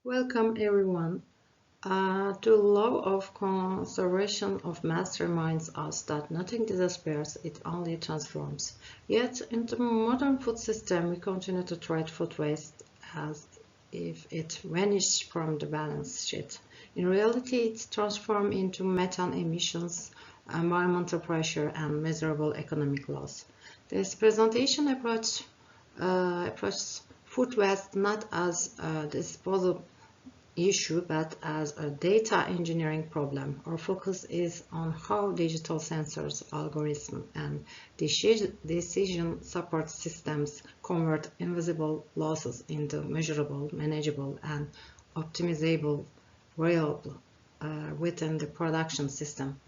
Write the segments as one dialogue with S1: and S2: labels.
S1: Welcome everyone. The law of conservation of mass reminds us that nothing disappears, it only transforms. Yet, in the modern food system, we continue to treat food waste as if it vanished from the balance sheet. In reality, it transforms into methane emissions, environmental pressure, and miserable economic loss. This presentation approaches food waste not as a disposable issue but as a data engineering problem. Our focus is on how digital sensors, algorithms, and decision support systems convert invisible losses into measurable, manageable, and optimizable variable within the production system.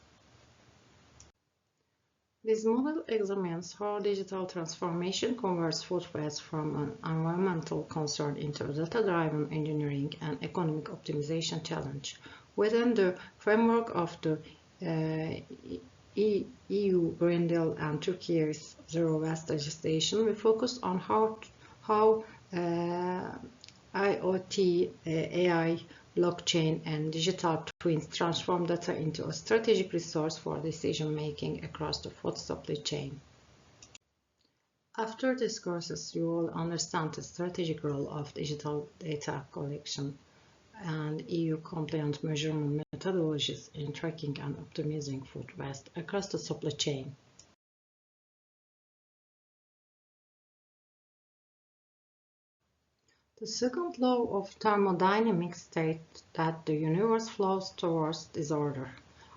S1: This model examines how digital transformation converts food waste from an environmental concern into a data-driven engineering and economic optimization challenge. Within the framework of the EU Green Deal and Turkey's Zero Waste legislation, we focused on how IoT, AI, blockchain, and digital twins transform data into a strategic resource for decision-making across the food supply chain. After these courses, you will understand the strategic role of digital data collection and EU-compliant measurement methodologies in tracking and optimizing food waste across the supply chain. The second law of thermodynamics states that the universe flows towards disorder.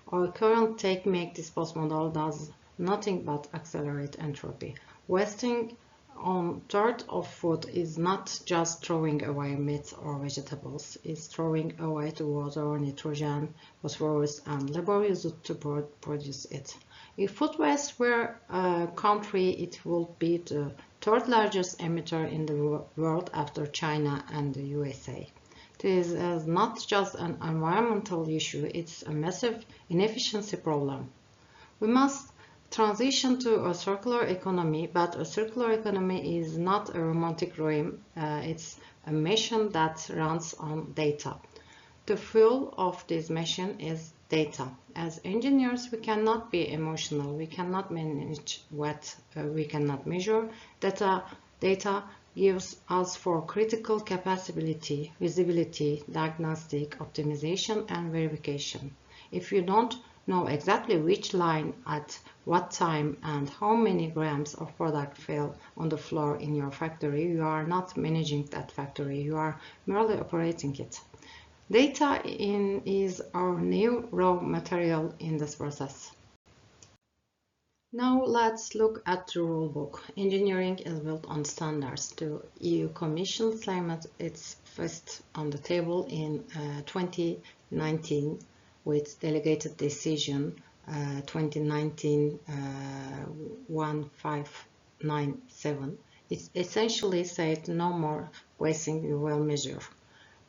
S1: Our current take-make-dispose model does nothing but accelerate entropy. Wasting on third of food is not just throwing away meat or vegetables, it's throwing away the water, nitrogen, phosphorus, and labor used to produce it. If food waste were a country, it would be the third largest emitter in the world after China and the USA. This is not just an environmental issue, it's a massive inefficiency problem. We must transition to a circular economy, but a circular economy is not a romantic dream, it's a machine that runs on data. The fuel of this machine is data. As engineers, we cannot be emotional, we cannot manage what we cannot measure. Data gives us for critical capability, visibility, diagnostic, optimization, and verification. If you don't know exactly which line at what time and how many grams of product fell on the floor in your factory, you are not managing that factory, you are merely operating it. Data is our new raw material in this process. Now let's look at the rulebook. Engineering is built on standards. The EU Commission slammed its fist on the table in 2019 with Delegated Decision 2019-1597. It essentially said no more wasting, you will measure.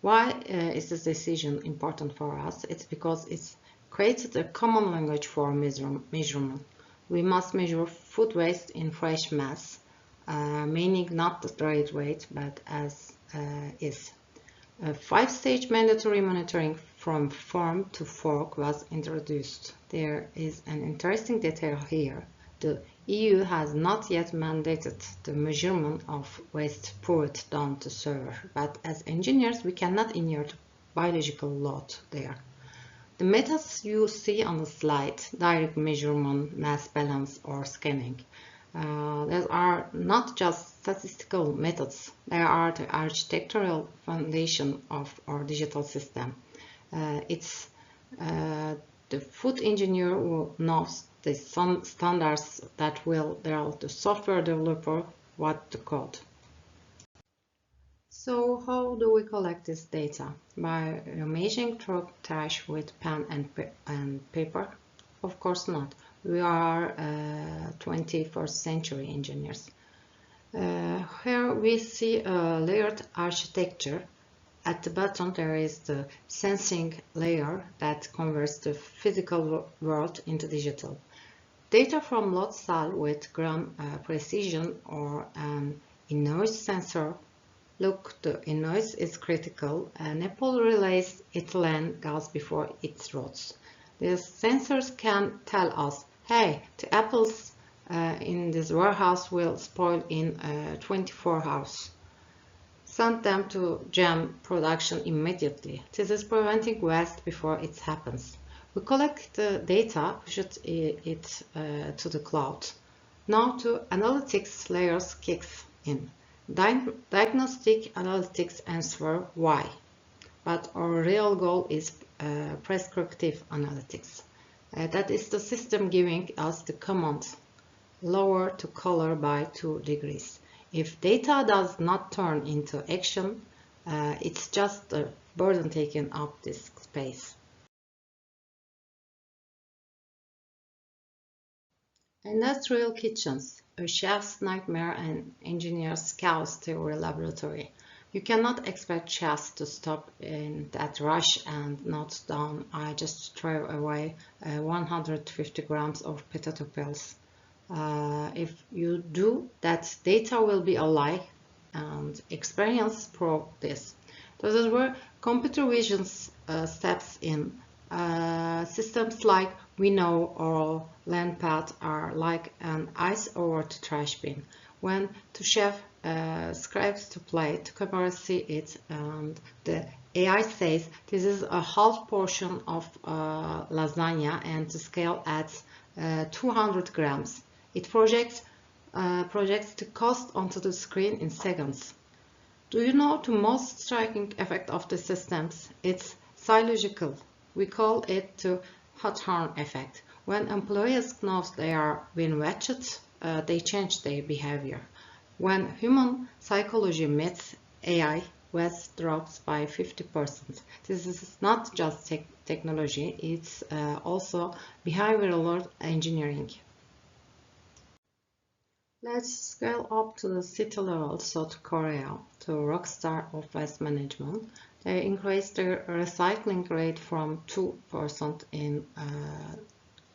S1: Why is this decision important for us? It's because it's created a common language for measurement. We must measure food waste in fresh mass, meaning not the dried weight, but as is. A 5-stage mandatory monitoring from farm to fork was introduced. There is an interesting detail here. The EU has not yet mandated the measurement of waste poured down the server, but as engineers we cannot ignore the biological load there. The methods you see on the slide, direct measurement, mass balance, or scanning, these are not just statistical methods, they are the architectural foundation of our digital system. It's the food engineer who knows the standards that will tell the software developer what to code. So how do we collect this data? By rummaging through trash with pen and paper? Of course not. We are 21st century engineers. Here we see a layered architecture. At the bottom there is the sensing layer that converts the physical world into digital. Data from load cell with gram precision or an image sensor Look, the noise is critical. An apple relays ethylene gas before it rots. These sensors can tell us, hey, the apples in this warehouse will spoil in 24 hours. Send them to GM production immediately. This is preventing waste before it happens. We collect the data, push it to the cloud. Now the analytics layers kicks in. Diagnostic analytics answer why, but our real goal is prescriptive analytics. That is the system giving us the command lower the color by 2 degrees. If data does not turn into action, it's just a burden taking up this space. Industrial kitchens, a chef's nightmare and engineer's chaos theory laboratory. You cannot expect chefs to stop in that rush and note down, I just throw away 150 grams of potato peels. If you do, that data will be a lie, and experience prove this. This is where computer vision steps in. Systems like we know or land path are like an ice over the trash bin. When the chef scrapes the plate, the camera see it, and the AI says this is a half portion of lasagna, and the scale adds 200 grams. It projects the cost onto the screen in seconds. Do you know the most striking effect of the systems? It's psychological. We call it the Hawthorne effect. When employees know they are being watched, they change their behavior. When human psychology meets AI, waste drops by 50%. This is not just technology, it's also behavioral engineering. Let's scale up to the city level. South Korea, the rockstar of waste management. They increased their recycling rate from 2% in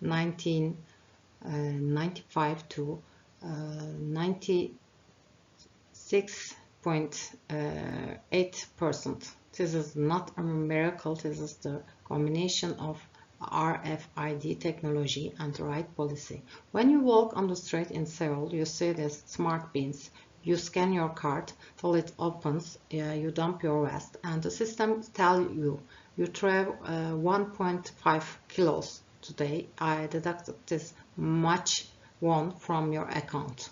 S1: 1995 to 96.8%. This is not a miracle, this is the combination of RFID technology and the right policy. When you walk on the street in Seoul, you see these smart bins. You scan your card till it opens, you dump your waste, and the system tells you throw 1.5 kilos today. I deducted this much one from your account.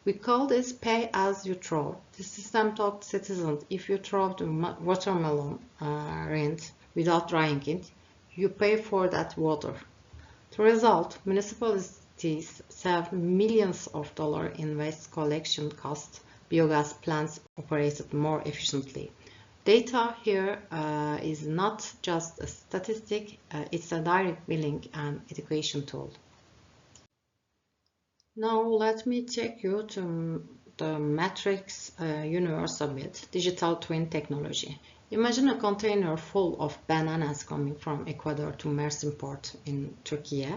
S1: We call this pay as you throw. The system taught citizens if you throw the watermelon rind without drying it, you pay for that water. The result, municipalities save millions of dollars in waste collection costs. Biogas plants operated more efficiently. Data here is not just a statistic, it's a direct billing and education tool. Now let me take you to the Matrix universe a bit, digital twin technology. Imagine a container full of bananas coming from Ecuador to Mersin port in Turkey.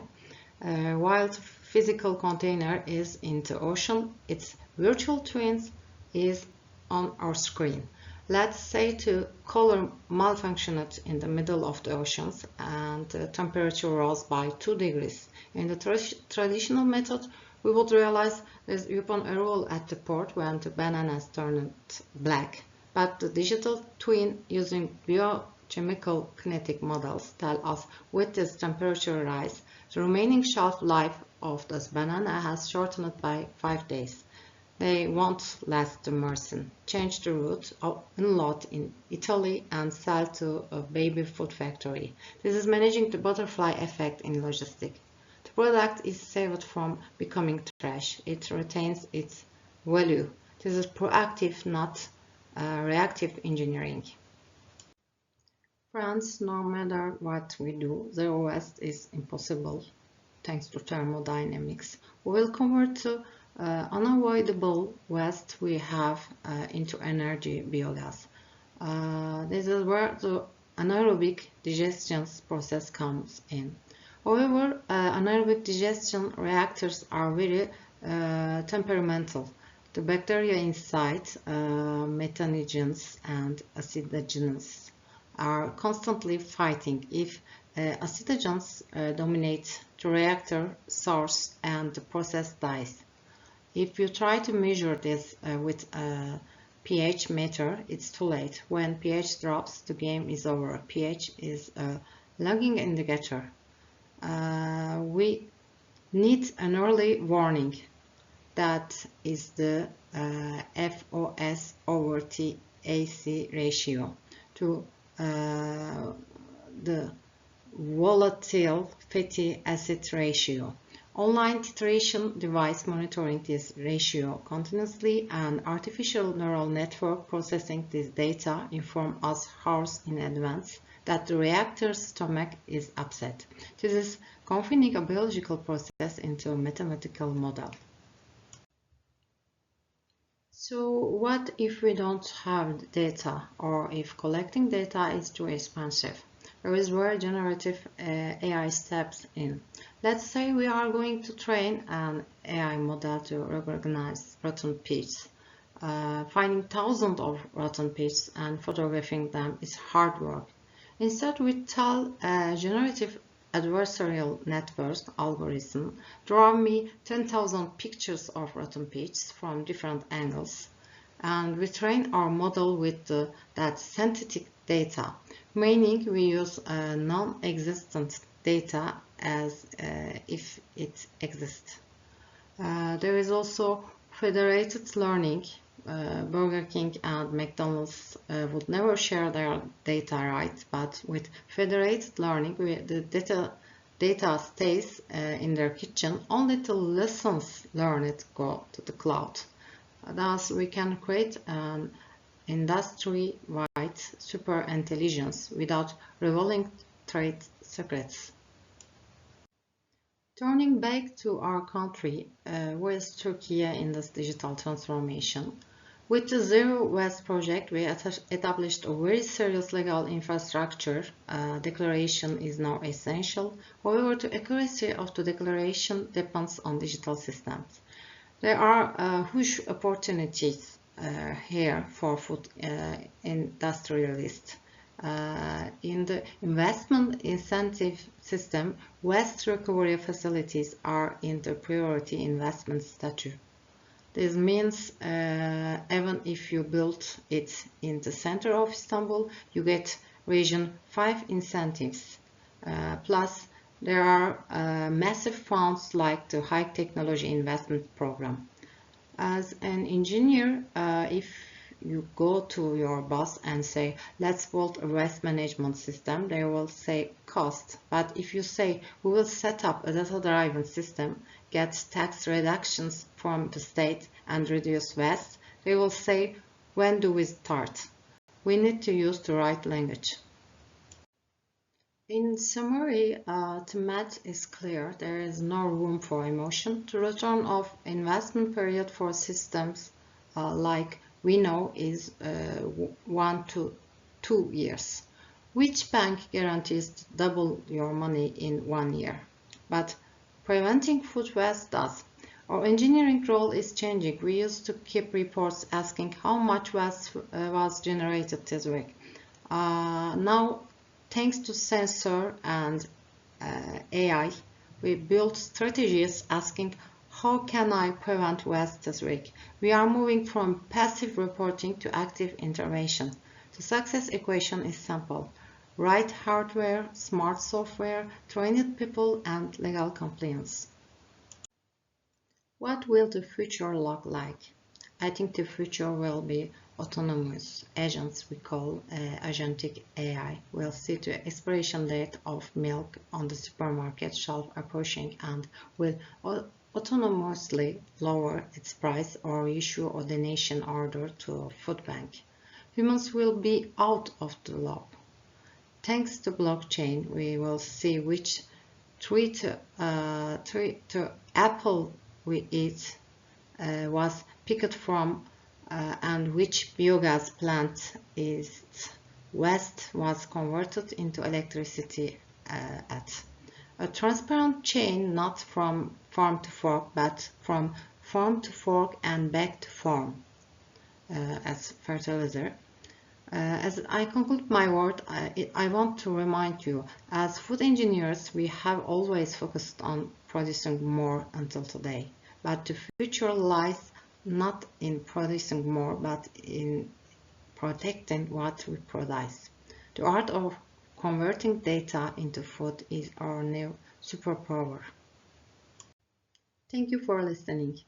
S1: While the physical container is in the ocean, its virtual twin is on our screen. Let's say the color malfunctioned in the middle of the oceans and the temperature rose by 2 degrees. In the traditional method, we would realize there's upon arrival at the port when the bananas turned black. But the digital twin using biochemical kinetic models tell us with this temperature rise, the remaining shelf life of this banana has shortened by 5 days. They won't last the Mersin. Change the route, unload in Italy and sell to a baby food factory. This is managing the butterfly effect in logistics. The product is saved from becoming trash. It retains its value. This is proactive, not reactive engineering. Friends, no matter what we do, zero waste is impossible thanks to thermodynamics. We will convert the unavoidable waste we have into energy biogas. This is where the anaerobic digestion process comes in. However, anaerobic digestion reactors are very temperamental. The bacteria inside, methanogens and acidogens, are constantly fighting. If acidogens dominate the reactor source and the process dies. If you try to measure this with a pH meter, it's too late. When pH drops, the game is over. pH is a lagging indicator. We need an early warning. That is the FOS over TAC ratio to the volatile fatty acid ratio. Online titration device monitoring this ratio continuously, and artificial neural network processing this data inform us hours in advance that the reactor's stomach is upset. This is confining a biological process into a mathematical model. So what if we don't have data, or if collecting data is too expensive? There is where generative AI steps in. Let's say we are going to train an AI model to recognize rotten peas. Finding thousands of rotten peas and photographing them is hard work. Instead, we tell a generative adversarial network algorithm, draw me 10,000 pictures of rotten peas from different angles, and we train our model with that synthetic data, meaning we use non-existent data as if it exists. There is also federated learning. Burger King and McDonald's would never share their data rights, but with federated learning, the data stays in their kitchen. Only the lessons learned go to the cloud. Thus, we can create an industry-wide super intelligence without revealing trade secrets. Turning back to our country, where is Turkey in this digital transformation? With the Zero Waste project, we established a very serious legal infrastructure. Declaration is now essential. However, the accuracy of the declaration depends on digital systems. There are huge opportunities here for food industrialists. In the investment incentive system, waste recovery facilities are in the priority investment status. This means even if you build it in the center of Istanbul, you get Region 5 incentives. Plus, there are massive funds like the High Technology Investment Program. As an engineer, if you go to your boss and say, let's build a waste management system, they will say cost. But if you say, we will set up a data-driven system, get tax reductions from the state and reduce waste, they will say, when do we start? We need to use the right language. In summary, the math is clear. There is no room for emotion. The return of investment period for systems like we know is 1 to 2 years. Which bank guarantees to double your money in 1 year? But preventing food waste does. Our engineering role is changing. We used to keep reports asking how much waste was generated this week. Now, thanks to sensor and AI, we built strategies asking how can I prevent waste this week? We are moving from passive reporting to active intervention. The success equation is simple. Right hardware, smart software, trained people, and legal compliance. What will the future look like? I think the future will be autonomous agents we call agentic AI. Will see the expiration date of milk on the supermarket shelf approaching and will autonomously lower its price or issue a donation order to a food bank. Humans will be out of the loop. Thanks to blockchain, we will see which tree to apple we eat was picked from and which biogas plant is waste was converted into electricity at. A transparent chain, not from farm to fork, but from farm to fork and back to farm as fertilizer. As I conclude my word, I want to remind you, as food engineers, we have always focused on producing more until today. But the future lies not in producing more, but in protecting what we produce. The art of converting data into food is our new superpower. Thank you for listening.